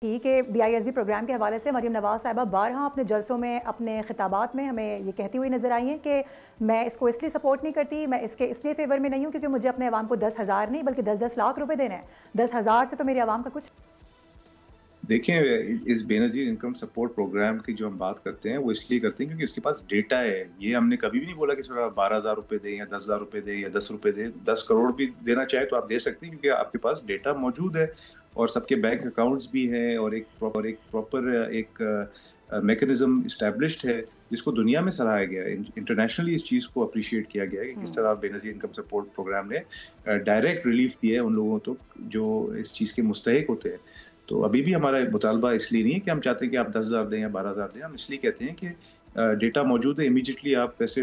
تھی کہ BISB programme کے حوالے سے مریم نواز صاحبہ بارہا اپنے جلسوں میں اپنے خطابات میں ہمیں یہ کہتی ہوئی نظر آئی ہیں کہ میں اس کو اس لیے سپورٹ نہیں کرتی، میں اس لیے فیور میں نہیں ہوں کیونکہ مجھے اپنے عوام کو 10,000 نہیں بلکہ 10 لاکھ روپے دینا ہے. 10,000 سے تو میری عوام کا کچھ. دیکھیں اس بے نظیر انکم سپورٹ پروگرام کی جو ہم بات کرتے ہیں وہ اس لیے کرتے ہیں کیونکہ اس کے پاس ڈیٹا ہے. یہ ہم نے کبھی بھی نہیں بولا کہ صرف 12,000 روپے دیں یا 10,000 روپے دیں یا 10 روپے دیں. 10 کروڑ بھی دینا چاہے تو آپ دے سکتے ہیں کیونکہ آپ کے پاس ڈیٹا موجود ہے اور سب کے بینک اکاؤنٹس بھی ہیں اور ایک پراپر ایک میکنزم اسٹیبلشڈ ہے جس کو دنیا میں سراہا گیا ہے. انٹرنیشنلی اس چیز کو اپریشیٹ کیا گیا ہے کہ کس طرح بے نظیر انکم سپورٹ پروگرام نے ڈائریکٹ ریلیف دیا ہے ان لوگوں کو جو اس چیز کے مستحق ہوتے ہیں. تو ابھی بھی ہمارا مطالبہ اس لیے نہیں ہے کہ ہم چاہتے ہیں کہ آپ 10,000 دیں یا 12,000 دیں. ہم اس لیے کہتے ہیں کہ ڈیٹا موجود ہے، امیجیٹلی آپ پیسے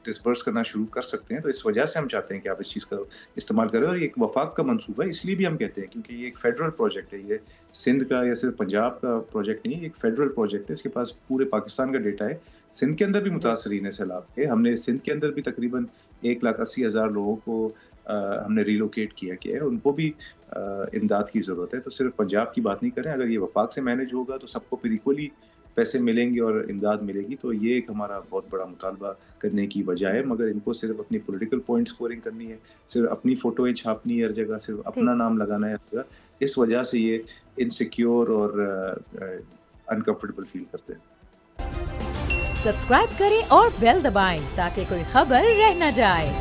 ڈسبرس کرنا شروع کر سکتے ہیں. تو اس وجہ سے ہم چاہتے ہیں کہ آپ اس چیز کا استعمال کریں. اور یہ ایک وفاق کا منصوبہ ہے، اس لیے بھی ہم کہتے ہیں کیونکہ یہ ایک فیڈرل پروجیکٹ ہے. یہ سندھ کا یا صرف پنجاب کا پروجیکٹ نہیں ہے، ایک فیڈرل پروجیکٹ ہے. اس کے پاس پورے پاکستان کا ڈیٹا ہے. سندھ کے اندر بھی متاثرین ہے سیلاب کے. ہم نے سندھ کے اندر بھی تقریباً 1,80,000 لوگوں کو ہم نے ریلوکیٹ کیا ہے. ان کو بھی امداد کی ضرورت ہے. تو صرف پنجاب کی بات نہیں کریں. اگر یہ وفاق سے مینیج ہوگا تو سب کو پھر ایکولی پیسے ملیں گے اور امداد ملے گی. تو یہ ایک ہمارا بہت بڑا مطالبہ کرنے کی وجہ ہے. مگر ان کو صرف اپنی پولیٹیکل پوائنٹ سکورنگ کرنی ہے، صرف اپنی فوٹویں چھاپنی ہے ہر جگہ، صرف اپنا نام لگانا ہے ہر جگہ. اس وجہ سے یہ انسیکیور اور انکمفرٹیبل فیل کرتے ہیں. سبسکرائب کریں اور بیل دبائیں تاکہ کوئی خبر رہ نہ جائے.